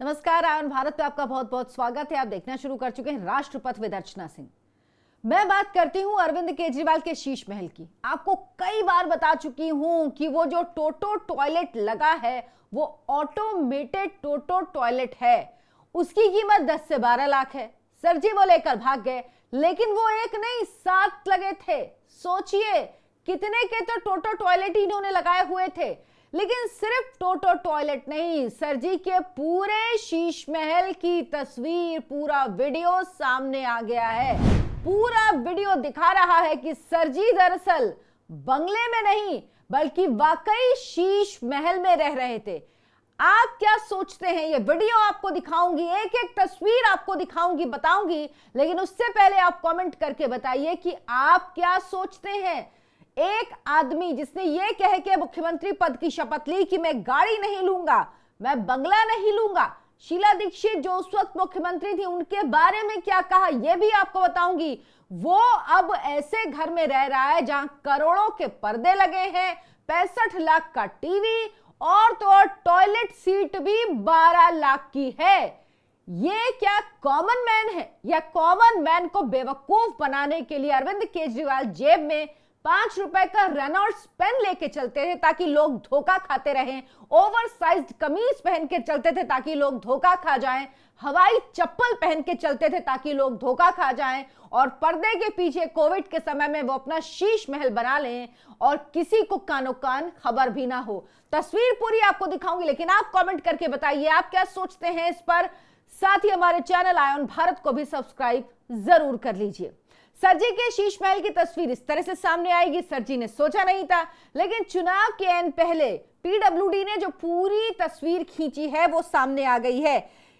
नमस्कार, आयन भारत पे आपका बहुत बहुत स्वागत है। आप देखना शुरू कर चुके हैं राष्ट्रपथ विद अर्चना सिंह। मैं बात करती हूं अरविंद केजरीवाल के शीश महल की। आपको कई बार बता चुकी हूं कि वो जो टोटो टॉयलेट लगा है वो ऑटोमेटेड टोटो टॉयलेट है। उसकी कीमत 10 से 12 लाख है। सर जी वो लेकर भाग गए, लेकिन वो एक नहीं 7 लगे थे। सोचिए कितने के तो टोटो टॉयलेट इन्होंने लगाए हुए थे। लेकिन सिर्फ टोटो टॉयलेट नहीं, सर जी के पूरे शीश महल की तस्वीर, पूरा वीडियो सामने आ गया है। पूरा वीडियो दिखा रहा है कि सर जी दरअसल बंगले में नहीं बल्कि वाकई शीश महल में रह रहे थे। आप क्या सोचते हैं? ये वीडियो आपको दिखाऊंगी, एक एक तस्वीर आपको दिखाऊंगी, बताऊंगी, लेकिन उससे पहले आप कमेंट करके बताइए कि आप क्या सोचते हैं। एक आदमी जिसने ये कह के मुख्यमंत्री पद की शपथ ली कि मैं गाड़ी नहीं लूंगा, मैं बंगला नहीं लूंगा। शीला दीक्षित जो उस वक्त मुख्यमंत्री थी, उनके बारे में क्या कहा ये भी आपको बताऊंगी। वो अब ऐसे घर में रह रहा है जहां करोड़ों के पर्दे लगे हैं, 65 लाख का टीवी और तो और टॉयलेट सीट भी 12 लाख की है। ये क्या कॉमन मैन है? या कॉमन मैन को बेवकूफ बनाने के लिए अरविंद केजरीवाल जेब में 5 रुपए का रेनॉल्ड्स पेन लेके चलते थे ताकि लोग धोखा खाते रहें, ओवरसाइज्ड कमीज पहन के चलते थे ताकि लोग धोखा खा जाएं, हवाई चप्पल पहन के चलते थे ताकि लोग धोखा खा जाएं, और पर्दे के पीछे कोविड के समय में वो अपना शीश महल बना लें और किसी को कानो कान खबर भी ना हो। तस्वीर पूरी आपको दिखाऊंगी, लेकिन आप कमेंट करके बताइए आप क्या सोचते हैं इस पर। साथ ही हमारे चैनल आयन भारत को भी सब्सक्राइब जरूर कर लीजिए। सर जी के शीश महल की तस्वीर इस तरह से सामने आएगी, सर जी ने सोचा नहीं था, लेकिन चुनाव के एन पहले पीडब्ल्यूडी ने जो पूरी तस्वीर खींची है वो सामने आ गई है।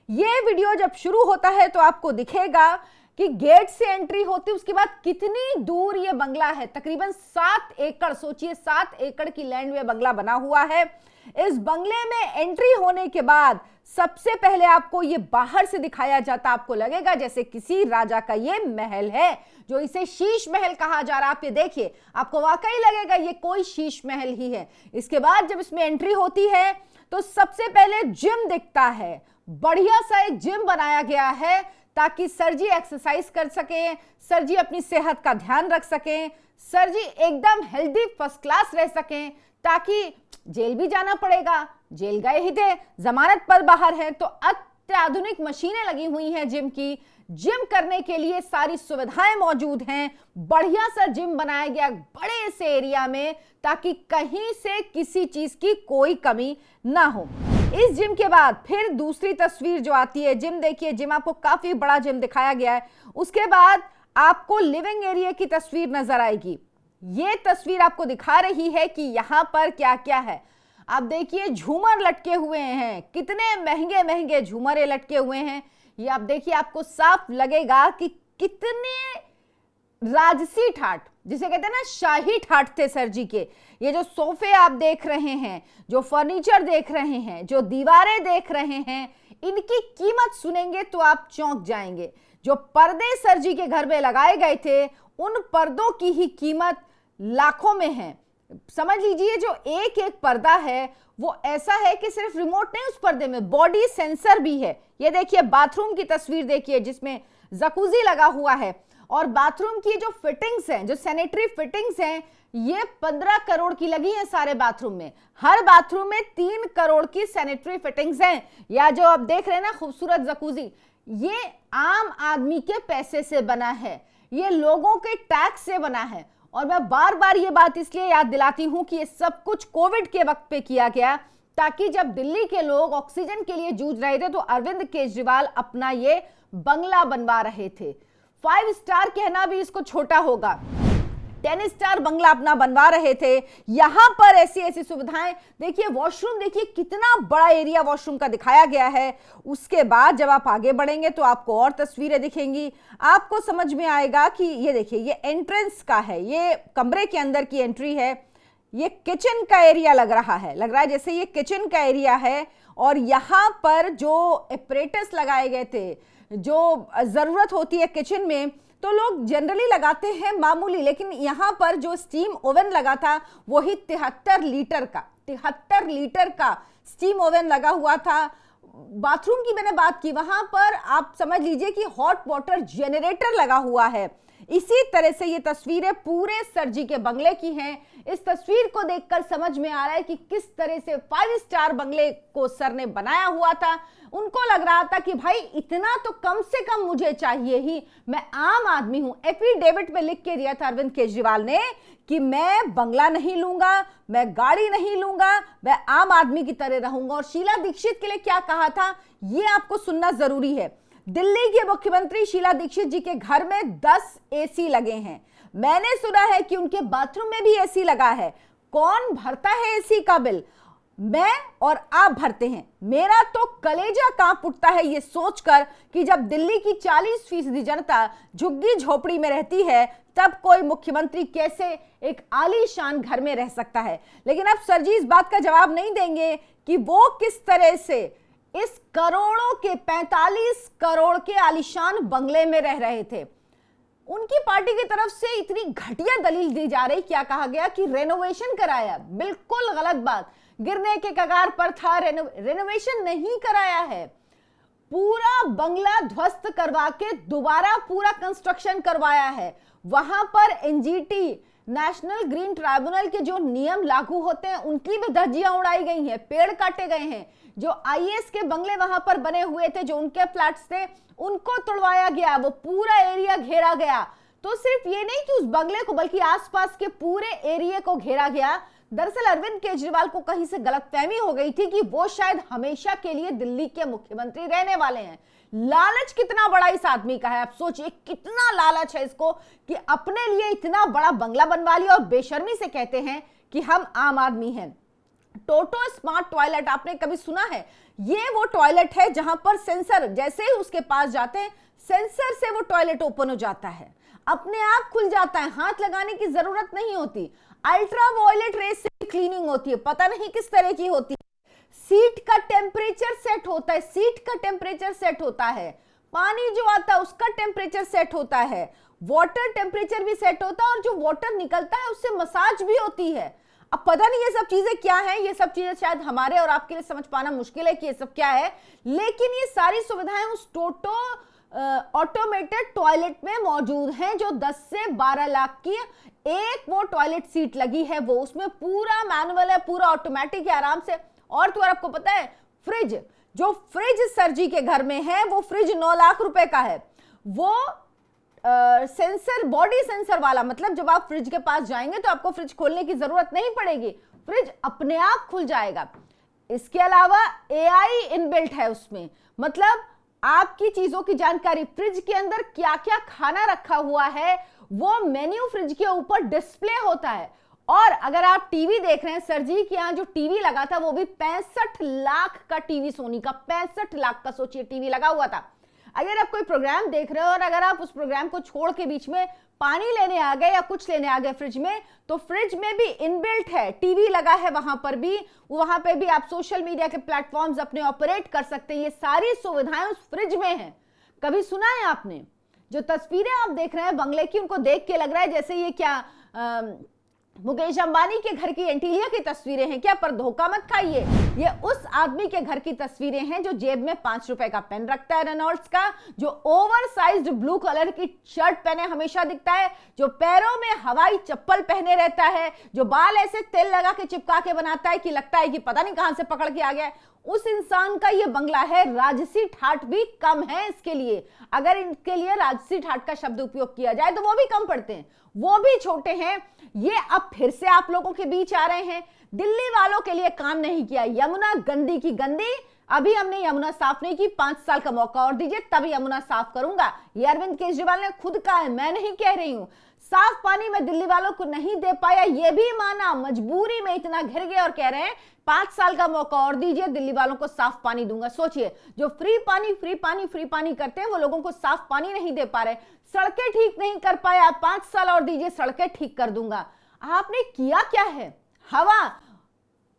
ये वीडियो जब शुरू होता है तो आपको दिखेगा कि गेट से एंट्री होती, उसके बाद कितनी दूर ये बंगला है, तकरीबन 7 एकड़, सोचिए 7 एकड़ की लैंड में बंगला बना हुआ है। इस बंगले में एंट्री होने के बाद सबसे पहले आपको ये बाहर से दिखाया जाता, आपको लगेगा जैसे किसी राजा का ये महल है, जो इसे शीश महल कहा जा रहा है। आप ये देखिए, आपको वाकई लगेगा ये कोई शीश महल ही है। इसके बाद जब इसमें एंट्री होती है तो सबसे पहले जिम दिखता है। बढ़िया सा एक जिम बनाया गया है ताकि सर जी एक्सरसाइज कर सकें, सर जी अपनी सेहत का ध्यान रख सकें, सर जी एकदम हेल्दी फर्स्ट क्लास रह सकें, ताकि जेल भी जाना पड़ेगा, जेल गए ही थे, जमानत पर बाहर है, तो अत्याधुनिक मशीनें लगी हुई हैं जिम की। जिम करने के लिए सारी सुविधाएं मौजूद हैं। बढ़िया सा जिम बनाया गया बड़े से एरिया में ताकि कहीं से किसी चीज की कोई कमी ना हो। इस जिम के बाद फिर दूसरी तस्वीर जो आती है, जिम देखिए, जिम आपको काफी बड़ा जिम दिखाया गया है। उसके बाद आपको लिविंग एरिया की तस्वीर नजर आएगी। ये तस्वीर आपको दिखा रही है कि यहां पर क्या क्या है। आप देखिए झूमर लटके हुए हैं, कितने महंगे महंगे झूमरे लटके हुए हैं। ये आप देखिए, आपको साफ लगेगा कि कितने राजसी ठाट, जिसे कहते हैं ना शाही ठाट थे सर जी के। ये जो सोफे आप देख रहे हैं, जो फर्नीचर देख रहे हैं, जो दीवारें देख रहे हैं, इनकी कीमत सुनेंगे तो आप चौंक जाएंगे। जो पर्दे सर जी के घर में लगाए गए थे, उन पर्दों की ही कीमत लाखों में है। समझ लीजिए जो एक एक पर्दा है वो ऐसा है कि सिर्फ रिमोट नहीं, उस पर्दे में बॉडी सेंसर भी है। ये देखिए बाथरूम की तस्वीर देखिए जिसमें जकूजी लगा हुआ है, और बाथरूम की जो फिटिंग्स हैं, जो सैनिटरी फिटिंग्स हैं, ये 15 करोड़ की लगी है सारे बाथरूम में। हर बाथरूम में 3 करोड़ की सैनिटरी फिटिंग्स हैं। या जो आप देख रहे हैं ना खूबसूरत जकूजी, ये आम आदमी के पैसे से बना है, ये लोगों के टैक्स से बना है। और मैं बार बार ये बात इसलिए याद दिलाती हूं कि ये सब कुछ कोविड के वक्त पे किया गया, ताकि जब दिल्ली के लोग ऑक्सीजन के लिए जूझ रहे थे तो अरविंद केजरीवाल अपना ये बंगला बनवा रहे थे। 5 स्टार कहना भी इसको छोटा होगा, 10 स्टार बंगला अपना बनवा रहे थे। यहां पर ऐसी ऐसी सुविधाएं देखिए, वॉशरूम देखिए, कितना बड़ा एरिया वॉशरूम का दिखाया गया है। उसके बाद जब आप आगे बढ़ेंगे तो आपको और तस्वीरें दिखेंगी, आपको समझ में आएगा कि ये देखिए, ये एंट्रेंस का है, ये कमरे के अंदर की एंट्री है। ये किचन का एरिया लग रहा है जैसे ये किचन का एरिया है। और यहां पर जो एपरेटस लगाए गए थे, जो जरूरत होती है किचन में, तो लोग जनरली लगाते हैं मामूली, लेकिन यहां पर जो स्टीम ओवन लगा था वही 73 लीटर का स्टीम ओवन लगा हुआ था। बाथरूम की मैंने बात की, वहां पर आप समझ लीजिए कि हॉट वाटर जनरेटर लगा हुआ है। इसी तरह से ये तस्वीरें पूरे सर जी के बंगले की हैं। इस तस्वीर को देखकर समझ में आ रहा है कि किस तरह से 5 स्टार बंगले को सर ने बनाया हुआ था। उनको लग रहा था कि भाई इतना तो कम से कम मुझे चाहिए ही, मैं आम आदमी हूं। एफिडेविट में लिख के दिया था अरविंद केजरीवाल ने कि मैं बंगला नहीं लूंगा, मैं गाड़ी नहीं लूंगा, मैं आम आदमी की तरह रहूंगा। और शीला दीक्षित के लिए क्या कहा था ये आपको सुनना जरूरी है। दिल्ली के मुख्यमंत्री शीला दीक्षित जी के घर में 10 एसी लगे हैं। मैंने सुना है कि उनके बाथरूम में भी एसी लगा है। कौन भरता है एसी का बिल? मैं और आप भरते हैं। मेरा तो कलेजा कांप उठता है ये सोचकर कि जब दिल्ली की 40% जनता झुग्गी झोपड़ी में रहती है, तब कोई मुख्यमंत्री कैसे एक आलीशान घर में रह सकता है। लेकिन अब सर जी इस बात का जवाब नहीं देंगे कि वो किस तरह से इस करोड़ों के 45 करोड़ के आलीशान बंगले में रह रहे थे। उनकी पार्टी की तरफ से इतनी घटिया दलील दी जा रही, क्या कहा गया कि रेनोवेशन कराया। बिल्कुल गलत बात, गिरने के कगार पर था। रेनोवेशन नहीं कराया है, पूरा बंगला ध्वस्त करवा के दोबारा पूरा कंस्ट्रक्शन करवाया है। वहां पर एनजीटी नेशनल ग्रीन ट्राइब्यूनल के जो नियम लागू होते हैं उनकी भी धज्जियां उड़ाई गई हैं, पेड़ काटे गए हैं। जो आईएएस के बंगले वहां पर बने हुए थे, जो उनके फ्लैट्स थे, उनको तोड़वाया गया, वो पूरा एरिया घेरा गया। तो सिर्फ ये नहीं कि उस बंगले को बल्कि आसपास के पूरे एरिया को घेरा गया। दरअसल अरविंद केजरीवाल को कहीं से गलतफहमी हो गई थी कि वो शायद हमेशा के लिए दिल्ली के मुख्यमंत्री रहने वाले हैं। लालच कितना बड़ा इस आदमी का है, आप सोचिए कितना लालच है इसको कि अपने लिए इतना बड़ा बंगला बनवा लिया और बेशर्मी से कहते हैं कि हम आम आदमी हैं। टोटो स्मार्ट टॉयलेट आपने कभी सुना है? ये वो टॉयलेट है जहां पर सेंसर, जैसे ही उसके पास जाते हैं सेंसर से वो टॉयलेट ओपन हो जाता है, अपने आप खुल जाता है, हाथ लगाने की जरूरत नहीं होती। अल्ट्रा वायलेट रेस से क्लीनिंग होती है, पता नहीं किस तरह की होती है। सीट का टेम्परेचर सेट होता है, सीट का टेम्परेचर सेट होता है, पानी जो आता है उसका टेम्परेचर सेट होता है, वाटर टेम्परेचर भी सेट होता है, और जो वाटर निकलता है उससे मसाज भी होती है। अब पता नहीं ये सब चीजें क्या हैं, ये सब चीजें शायद हमारे और आपके लिए समझ पाना मुश्किल है कि ये सब क्या है, लेकिन ये सारी सुविधाएं उस टोटो ऑटोमेटेड टॉयलेट में मौजूद हैं जो 10 से 12 लाख की एक वो टॉयलेट सीट लगी है। वो उसमें पूरा मैनुअल है, पूरा ऑटोमेटिक है, आराम से। और तो और आपको पता है फ्रिज, जो फ्रिज सर जी के घर में है वो फ्रिज 9 लाख रुपए का है। वो सेंसर, बॉडी सेंसर वाला, मतलब जब आप फ्रिज के पास जाएंगे तो आपको फ्रिज खोलने की जरूरत नहीं पड़ेगी, फ्रिज अपने आप खुल जाएगा। इसके अलावा एआई इनबिल्ट है उसमें, मतलब आपकी चीजों की जानकारी, फ्रिज के अंदर क्या क्या खाना रखा हुआ है वो मेन्यू फ्रिज के ऊपर डिस्प्ले होता है। और अगर आप टीवी देख रहे हैं, सर जी के यहाँ जो टीवी लगा था वो भी 65 लाख का टीवी, सोनी का 65 लाख का, सोचिए टीवी लगा हुआ था। अगर आप कोई प्रोग्राम देख रहे हो और अगर आप उस प्रोग्राम को छोड़ के बीच में पानी लेने आ गए या कुछ लेने आ गए फ्रिज में, तो फ्रिज में भी इनबिल्ट है, टीवी लगा है वहां पर भी, वहां पे भी आप सोशल मीडिया के प्लेटफॉर्म्स अपने ऑपरेट कर सकते हैं। ये सारी सुविधाएं उस फ्रिज में हैं। कभी सुना है आपने? जो तस्वीरें आप देख रहे हैं बंगले की, उनको देख के लग रहा है जैसे ये क्या मुकेश अंबानी के घर की एंटीलिया की तस्वीरें हैं क्या? पर धोखा मत खाइए, ये उस आदमी के घर की तस्वीरें हैं जो जेब में 5 रुपए का पेन रखता है रेनॉल्ड्स का, जो ओवर साइज्ड ब्लू कलर की शर्ट पहने हमेशा दिखता है, जो पैरों में हवाई चप्पल पहने रहता है, जो बाल ऐसे तेल लगा के चिपका के बनाता है कि लगता है कि पता नहीं कहां से पकड़ के आ गया है। उस इंसान का ये बंगला है। राजसी ठाट भी कम है इसके लिए। अगर इनके लिए राजसी ठाट का शब्द उपयोग किया जाए तो वो भी कम पड़ते हैं, वो भी छोटे हैं। ये अब फिर से आप लोगों के बीच आ रहे हैं। दिल्ली वालों के लिए काम नहीं किया, यमुना गंदी की गंदी, अभी हमने यमुना साफ नहीं की, 5 साल का मौका और दीजिए तब यमुना साफ करूंगा। ये अरविंद केजरीवाल ने खुद कहा है, मैं नहीं कह रही हूं। साफ पानी में दिल्ली वालों को नहीं दे पाया, ये भी माना, मजबूरी में इतना घिर गए और कह रहे हैं 5 साल का मौका और दीजिए, दिल्ली वालों को साफ पानी दूंगा। सोचिए, जो फ्री पानी करते हैं वो लोगों को साफ पानी नहीं दे पा रहे, सड़कें ठीक नहीं कर पाया, 5 साल और दीजिए, सड़कें ठीक कर दूंगा। आपने किया क्या है? हवा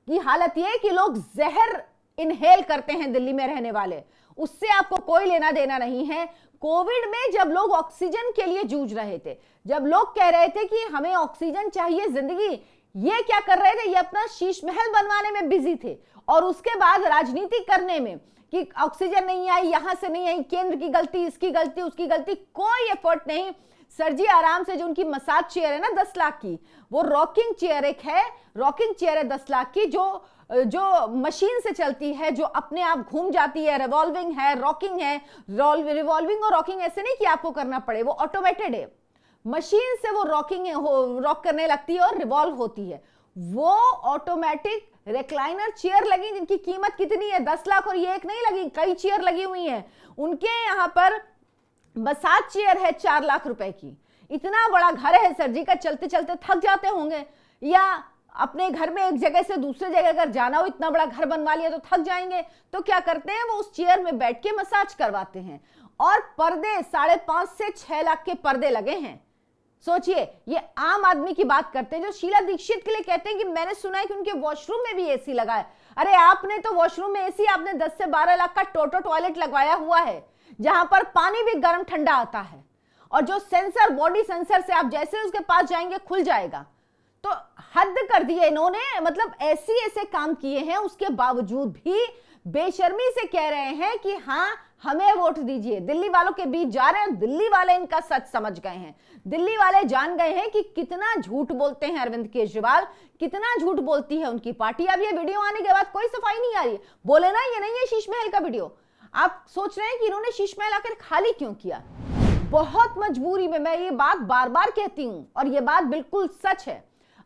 की हालत यह कि लोग जहर इनहेल करते हैं दिल्ली में रहने वाले, उससे आपको कोई लेना देना नहीं है। कोविड में जब लोग ऑक्सीजन के लिए जूझ रहे थे, जब लोग कह रहे थे कि हमें ऑक्सीजन चाहिए जिंदगी, ये क्या कर रहे थे? ये अपना शीश महल बनवाने में बिजी थे और उसके बाद राजनीति करने में। कि ऑक्सीजन नहीं आई, यहां से नहीं आई, केंद्र की गलती, इसकी गलती, उसकी गलती, कोई एफर्ट नहीं। सर जी आराम से, जो उनकी मसाज चेयर है ना 10 लाख की, वो रॉकिंग चेयर एक है, रॉकिंग चेयर है 10 लाख की, जो मशीन से चलती है, जो अपने आप घूम जाती है, रिवॉल्विंग है, रॉकिंग है। रिवॉल्विंग और रॉकिंग ऐसे नहीं कि आपको करना पड़े, वो ऑटोमेटेड है, मशीन से वो रॉक करने लगती है और रिवॉल्व होती है। वो ऑटोमेटिक रिक्लाइनर चेयर लगी, जिनकी कीमत कितनी है 10 लाख, और ये एक नहीं लगी, कई चेयर लगी हुई हैं। उनके यहां पर मसाज चेयर है 4 लाख रुपए की। इतना बड़ा घर है सर जी का, चलते चलते थक जाते होंगे, या अपने घर में एक जगह से दूसरे जगह अगर जाना हो, इतना बड़ा घर बनवा लिया तो थक जाएंगे, तो क्या करते हैं, वो उस चेयर में बैठ के मसाज करवाते हैं। और पर्दे 5.5 से 6 लाख के पर्दे लगे हैं। सोचिए, ये आम आदमी की बात करते हैं, जो शीला दीक्षित के लिए कहते हैं कि मैंने सुना है कि उनके वॉशरूम में भी एसी लगा है। अरे आपने तो वॉशरूम में एसी, आपने 10 से 12 लाख का टोटो टॉयलेट लगवाया हुआ है, जहां पर पानी भी गर्म ठंडा आता है, और जो सेंसर, बॉडी सेंसर से आप जैसे उसके पास जाएंगे खुल जाएगा। तो हद कर दिए इन्होंने, मतलब ऐसे काम किए हैं, उसके बावजूद भी बेशर्मी से कह रहे हैं कि हाँ हमें वोट दीजिए। दिल्ली वालों के बीच जा रहे हैं, दिल्ली वाले इनका सच समझ गए हैं, दिल्ली वाले जान गए हैं कि कितना झूठ बोलते हैं अरविंद केजरीवाल, कितना झूठ बोलती है उनकी पार्टी। अब ये वीडियो आने के बाद कोई सफाई नहीं आ रही, बोले ना ये नहीं है शीश महल का वीडियो। आप सोच रहे हैं कि इन्होंने शीश महल आकर खाली क्यों किया? बहुत मजबूरी में, मैं ये बात बार बार कहती हूं और ये बात बिल्कुल सच है।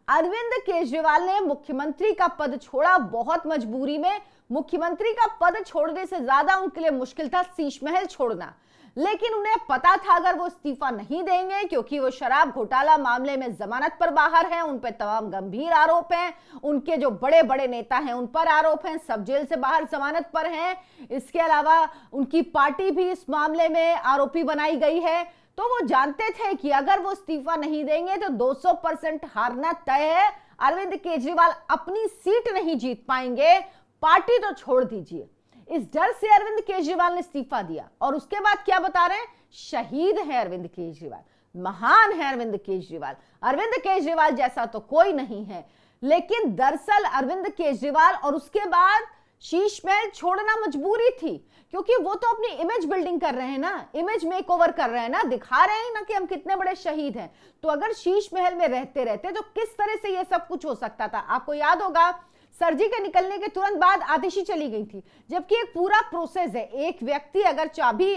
अरविंद केजरीवाल ने मुख्यमंत्री का पद छोड़ा बहुत मजबूरी में। मुख्यमंत्री का पद छोड़ने से ज्यादा उनके लिए मुश्किल था शीश महल छोड़ना, लेकिन उन्हें पता था अगर वो इस्तीफा नहीं देंगे, क्योंकि वो शराब घोटाला मामले में जमानत पर बाहर हैं, उन पर तमाम गंभीर आरोप हैं, उनके जो बड़े बड़े नेता हैं उन पर आरोप हैं, सब जेल से बाहर जमानत पर हैं। इसके अलावा उनकी पार्टी भी इस मामले में आरोपी बनाई गई है। तो वो जानते थे कि अगर वो इस्तीफा नहीं देंगे तो 200% हारना तय है। अरविंद केजरीवाल अपनी सीट नहीं जीत पाएंगे, पार्टी तो छोड़ दीजिए। इस डर से अरविंद केजरीवाल ने इस्तीफा दिया, और उसके बाद क्या बता रहे हैं, शहीद है अरविंद केजरीवाल, महान है अरविंद केजरीवाल, अरविंद केजरीवाल जैसा तो कोई नहीं है। लेकिन दरअसल अरविंद केजरीवाल और उसके बाद शीश महल छोड़ना मजबूरी थी, क्योंकि वो तो अपनी इमेज बिल्डिंग कर रहे हैं ना, इमेज मेकओवर कर रहे हैं ना, दिखा रहे हैं ना कि हम कितने बड़े शहीद हैं। तो अगर शीश महल में रहते रहते तो किस तरह से ये सब कुछ हो सकता था। आपको याद होगा सर जी के निकलने के तुरंत बाद आतिशी चली गई थी, जबकि एक पूरा प्रोसेस है। एक व्यक्ति अगर चाबी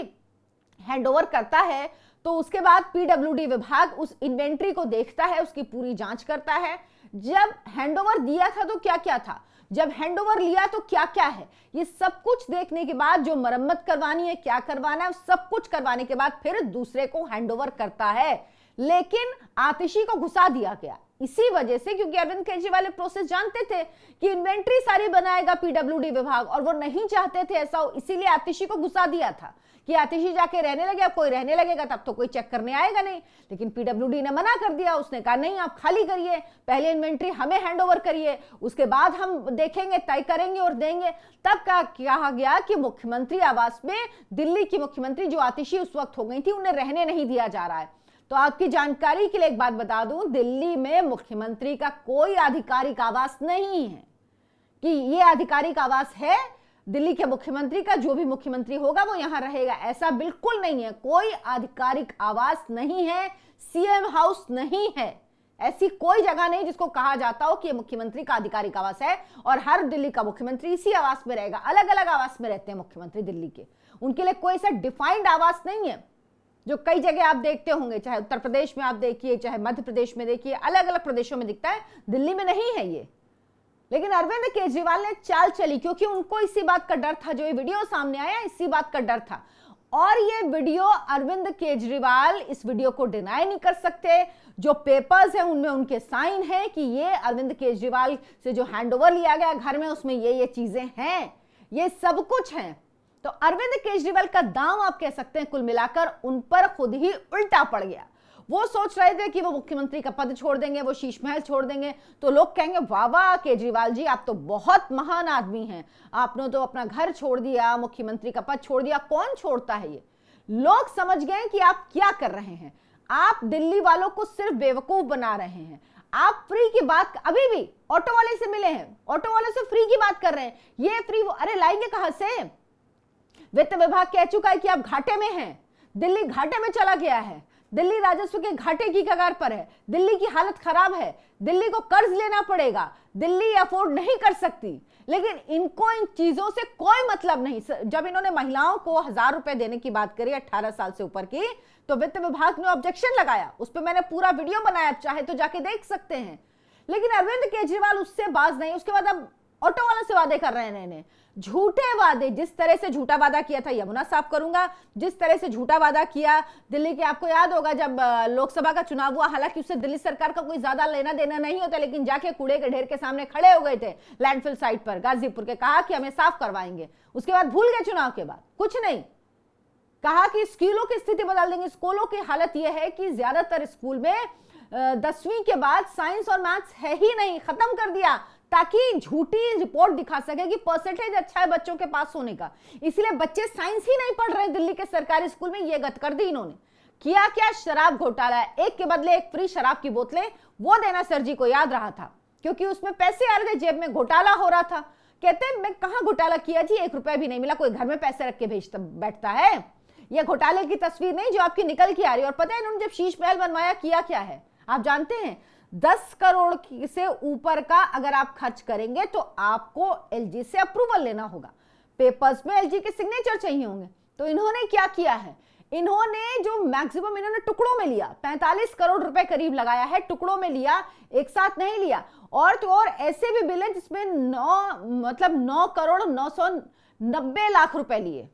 हैंडओवर करता है तो उसके बाद पीडब्ल्यूडी विभाग उस इन्वेंट्री को देखता है, उसकी पूरी जांच करता है। जब हैंडओवर दिया था तो क्या क्या था, जब हैंडओवर लिया तो क्या क्या है, ये सब कुछ देखने के बाद जो मरम्मत करवानी है, क्या करवाना है, सब कुछ करवाने के बाद फिर दूसरे को हैंडओवर करता है। लेकिन आतिशी को घुसा दिया गया इसी वजह से, क्योंकि अरविंद केजरीवाल प्रोसेस जानते थे कि इन्वेंट्री सारी बनाएगा पीडब्ल्यूडी विभाग, और वो नहीं चाहते थे ऐसा हो, इसीलिए आतिशी को घुसा दिया था कि आतिशी जाके रहने लगे। अब कोई रहने लगेगा तब तो कोई चेक करने आएगा नहीं, लेकिन पीडब्ल्यूडी ने मना कर दिया। उसने कहा नहीं, आप खाली करिए, पहले इन्वेंट्री हमें हैंडओवर करिए, उसके बाद हम देखेंगे, तय करेंगे और देंगे। तब कहा गया कि मुख्यमंत्री आवास में दिल्ली की मुख्यमंत्री जो आतिशी उस वक्त हो गई थी, उन्हें रहने नहीं दिया जा रहा है। तो आपकी जानकारी के लिए एक बात बता दूं, दिल्ली में मुख्यमंत्री का कोई आधिकारिक आवास नहीं है कि ये आधिकारिक आवास है दिल्ली के मुख्यमंत्री का, जो भी मुख्यमंत्री होगा वो यहां रहेगा, ऐसा बिल्कुल नहीं है। कोई आधिकारिक आवास नहीं है, सीएम हाउस नहीं है, ऐसी कोई जगह नहीं जिसको कहा जाता हो कि ये मुख्यमंत्री का आधिकारिक आवास है और हर दिल्ली का मुख्यमंत्री इसी आवास में रहेगा। अलग अलग आवास में रहते हैं मुख्यमंत्री दिल्ली के, उनके लिए कोई ऐसा डिफाइंड आवास नहीं है जो कई जगह आप देखते होंगे, चाहे उत्तर प्रदेश में आप देखिए, चाहे मध्य प्रदेश में देखिए, अलग अलग प्रदेशों में दिखता है, दिल्ली में नहीं है ये। लेकिन अरविंद केजरीवाल ने चाल चली, क्योंकि उनको इसी बात का डर था, जो ये वीडियो सामने आया इसी बात का डर था। और ये वीडियो अरविंद केजरीवाल इस वीडियो को डिनाई नहीं कर सकते, जो पेपर्स हैं उनमें उनके साइन है कि ये अरविंद केजरीवाल से जो हैंडओवर लिया गया घर में, उसमें ये चीजें हैं, ये सब कुछ है। तो अरविंद केजरीवाल का दांव आप कह सकते हैं कुल मिलाकर उन पर खुद ही उल्टा पड़ गया। वो सोच रहे थे कि वो मुख्यमंत्री का पद छोड़ देंगे, वो शीश महल छोड़ देंगे, तो लोग कहेंगे वाह वाह केजरीवाल जी, आप तो बहुत महान आदमी हैं, आपने तो अपना घर छोड़ दिया, मुख्यमंत्री का पद छोड़ दिया। कौन छोड़ता है ये? लोग समझ गए कि आप क्या कर रहे हैं, आप दिल्ली वालों को सिर्फ बेवकूफ बना रहे हैं। आप फ्री की बात, अभी भी ऑटो वाले से मिले हैं, ऑटो वाले से फ्री की बात कर रहे हैं, ये फ्री, अरे लाएंगे कहां से? वित्त विभाग कह चुका है कि आप घाटे में हैं, दिल्ली घाटे में चला गया है, दिल्ली राजस्व के घाटे की कगार पर है, दिल्ली की हालत खराब है, दिल्ली को कर्ज लेना पड़ेगा, दिल्ली अफोर्ड नहीं कर सकती। लेकिन इनको इन चीजों से कोई मतलब नहीं। जब इन्होंने महिलाओं को 1000 रुपए देने की बात करी 18 साल से ऊपर की, तो वित्त विभाग ने ऑब्जेक्शन लगाया, उस पर मैंने पूरा वीडियो बनाया, चाहे तो जाके देख सकते हैं। लेकिन अरविंद केजरीवाल उससे बाज नहीं। उसके बाद अब ऑटो वालों से वादे कर रहे हैं नए झूठे वादे। जिस तरह से झूठा वादा किया था यमुना साफ करूंगा, जिस तरह से झूठा वादा किया दिल्ली के, आपको याद होगा जब लोकसभा का चुनाव हुआ, हालांकि उससे दिल्ली सरकार का कोई ज्यादा लेना देना नहीं होता, लेकिन जाके कूड़े के ढेर के सामने खड़े हो गए थे लैंडफिल साइट पर गाजीपुर के, कहा कि हमें साफ करवाएंगे। उसके बाद भूल गए, चुनाव के बाद कुछ नहीं कहा कि स्कूलों की स्थिति बदल देंगे। स्कूलों की हालत यह है कि ज्यादातर स्कूल में 10वीं के बाद साइंस और मैथ्स है ही नहीं, खत्म कर दिया, ताकि झूठी रिपोर्ट दिखा सके कि परसेंटेज अच्छा है बच्चों के पास होने का। इसलिए बच्चे साइंस ही नहीं पढ़ रहे दिल्ली के सरकारी स्कूल में। ये गत कर दी इन्होंने। किया क्या? शराब घोटाला। एक के बदले एक फ्री शराब की बोतलें वो देना सर जी को याद रहा था, क्योंकि उसमें पैसे आ रहे थे, जेब में घोटाला हो रहा था। कहते हैं मैं कहां घोटाला किया जी, 1 रुपया भी नहीं मिला। कोई घर में पैसे रख के भेजता बैठता है? ये घोटाले की तस्वीर नहीं जो आपकी निकल के आ रही है। और पता है इन्होंने जब शीश महल बनवाया किया क्या है आप जानते हैं? 10 करोड़ से ऊपर का अगर आप खर्च करेंगे तो आपको एलजी से अप्रूवल लेना होगा, पेपर्स में एलजी के सिग्नेचर चाहिए होंगे। तो इन्होंने क्या किया है, इन्होंने जो मैक्सिमम इन्होंने टुकड़ों में लिया, 45 करोड़ रुपए करीब लगाया है, टुकड़ों में लिया, एक साथ नहीं लिया। और तो और ऐसे भी बिल है जिसमें 9 करोड़ 990 लाख रुपए लिए,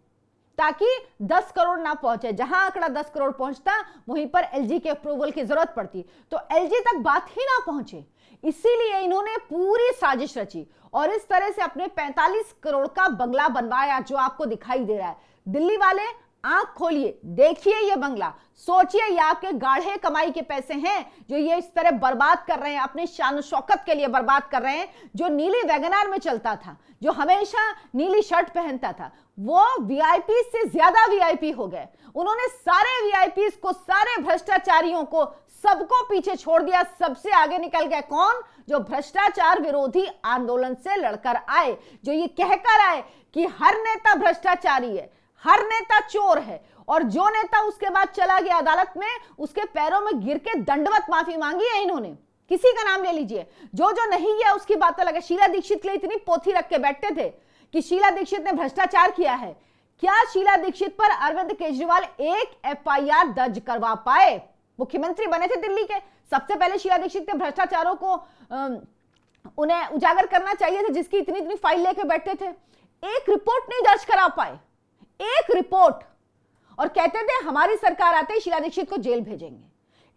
ताकि 10 करोड़ ना पहुंचे। जहां आंकड़ा 10 करोड़ पहुंचता वहीं पर एलजी के अप्रूवल की जरूरत पड़ती, तो एलजी तक बात ही ना पहुंचे। इसीलिए इन्होंने पूरी साजिश रची और इस तरह से अपने 45 करोड़ का बंगला बनवाया जो आपको दिखाई दे रहा है। दिल्ली वाले आंख खोलिए, देखिए ये बंगला, सोचिए ये आपके गाढ़े कमाई के पैसे हैं जो ये इस तरह बर्बाद कर रहे हैं, अपनी शान शौकत के लिए बर्बाद कर रहे हैं। जो नीली वैगनार में चलता था, जो हमेशा नीली शर्ट पहनता था, वो वीआईपी से ज्यादा वीआईपी हो गए। उन्होंने सारे वीआईपी को, सारे भ्रष्टाचारियों को, सबको पीछे छोड़ दिया। सबसे आगे निकल गए कौन? जो भ्रष्टाचार विरोधी आंदोलन से लड़कर आए, जो ये कहकर आए कि हर नेता भ्रष्टाचारी है, हर नेता चोर है। और जो नेता उसके बाद चला गया अदालत में, उसके पैरों में गिर के दंडवत माफी मांगी है इन्होंने। किसी का नाम ले लीजिए, जो जो नहीं गया उसकी बात अलग है। शीला दीक्षित के लिए इतनी पोथी रख के बैठते थे कि शीला दीक्षित ने भ्रष्टाचार किया है। क्या शीला दीक्षित पर अरविंद केजरीवाल एक एफआईआर दर्ज करवा पाए? मुख्यमंत्री बने थे दिल्ली के, सबसे पहले शीला दीक्षित के भ्रष्टाचारों को उन्हें उजागर करना चाहिए था, जिसकी इतनी इतनी फाइल लेके बैठे थे। एक रिपोर्ट नहीं दर्ज करा पाए, एक रिपोर्ट। और कहते थे हमारी सरकार आते ही शीला दीक्षित को जेल भेजेंगे।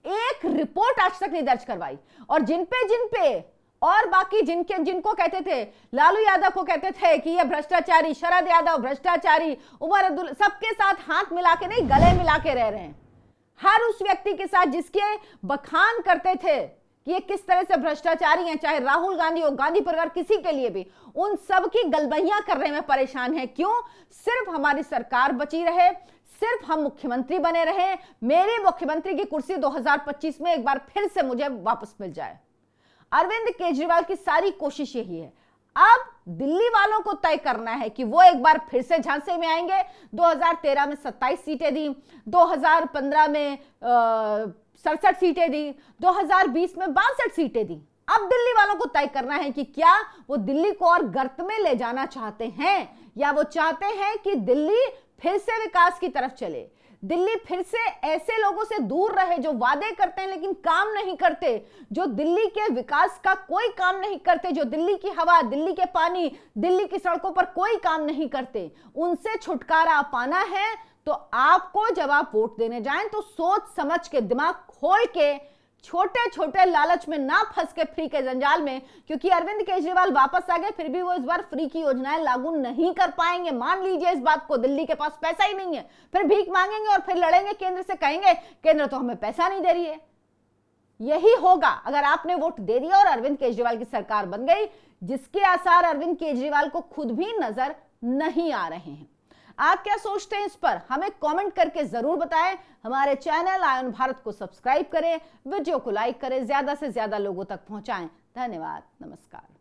एक रिपोर्ट आज तक नहीं दर्ज करवाई। और जिन पे और बाकी जिनको कहते थे, लालू यादव को कहते थे कि ये भ्रष्टाचारी, शरद यादव भ्रष्टाचारी, उमर अब्दुल्ला, सबके साथ हाथ मिला के नहीं गले मिला के रह रहे हैं। हर उस व्यक्ति के साथ जिसके बखान करते थे कि ये किस तरह से भ्रष्टाचारी हैं, चाहे राहुल गांधी हो, गांधी परिवार, किसी के लिए भी, उन सब की गलबहियां करने में परेशान है। क्यों? सिर्फ हमारी सरकार बची रहे, सिर्फ हम मुख्यमंत्री बने रहे, मेरी मुख्यमंत्री की कुर्सी 2025 में एक बार फिर से मुझे वापस मिल जाए। अरविंद केजरीवाल की सारी कोशिश यही है। अब दिल्ली वालों को तय करना है कि वो एक बार फिर से झांसे में आएंगे। 2013 में 27 सीटें दी, 2015 में 67 सीटें दी, 2020 में 62 सीटें दी। अब दिल्ली वालों को तय करना है कि क्या वो दिल्ली को और गर्त में ले जाना चाहते हैं, या वो चाहते हैं कि दिल्ली फिर से विकास की तरफ चले, दिल्ली फिर से ऐसे लोगों से दूर रहे जो वादे करते हैं लेकिन काम नहीं करते, जो दिल्ली के विकास का कोई काम नहीं करते, जो दिल्ली की हवा, दिल्ली के पानी, दिल्ली की सड़कों पर कोई काम नहीं करते। उनसे छुटकारा पाना है तो आपको जब आप वोट देने जाएं तो सोच समझ के, दिमाग खोल के, छोटे छोटे लालच में ना फंस के फ्री के जंजाल में, क्योंकि अरविंद केजरीवाल वापस आ गए फिर भी वो इस बार फ्री की योजनाएं लागू नहीं कर पाएंगे। मान लीजिए इस बात को, दिल्ली के पास पैसा ही नहीं है, फिर भीख मांगेंगे और फिर लड़ेंगे केंद्र से, कहेंगे केंद्र तो हमें पैसा नहीं दे रही है। यही होगा अगर आपने वोट दे दिया और अरविंद केजरीवाल की सरकार बन गई, जिसके आसार अरविंद केजरीवाल को खुद भी नजर नहीं आ रहे हैं। आप क्या सोचते हैं इस पर? हमें कमेंट करके जरूर बताएं। हमारे चैनल आयन भारत को सब्सक्राइब करें, वीडियो को लाइक करें, ज्यादा से ज्यादा लोगों तक पहुंचाएं। धन्यवाद, नमस्कार।